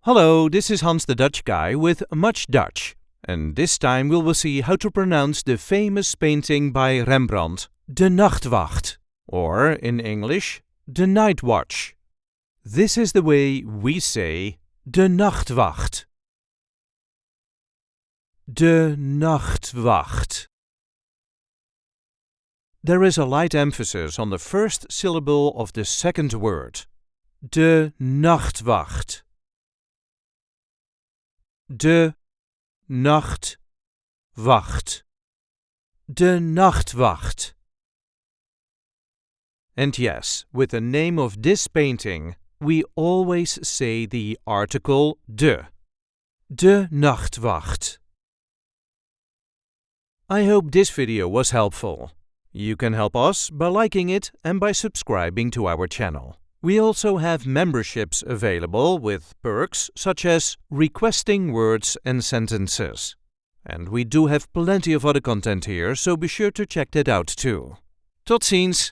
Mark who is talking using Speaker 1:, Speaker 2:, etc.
Speaker 1: Hello, this is Hans the Dutch guy with Much Dutch, and this time we will see how to pronounce the famous painting by Rembrandt, De Nachtwacht, or in English, The Night Watch. This is the way we say De Nachtwacht. De Nachtwacht. There is a light emphasis on the first syllable of the second word. De Nachtwacht. De Nachtwacht. De Nachtwacht. And yes, with the name of this painting, we always say the article de. De Nachtwacht. I hope this video was helpful. You can help us by liking it and by subscribing to our channel. We also have memberships available with perks such as requesting words and sentences. And we do have plenty of other content here, so be sure to check that out too. Tot ziens!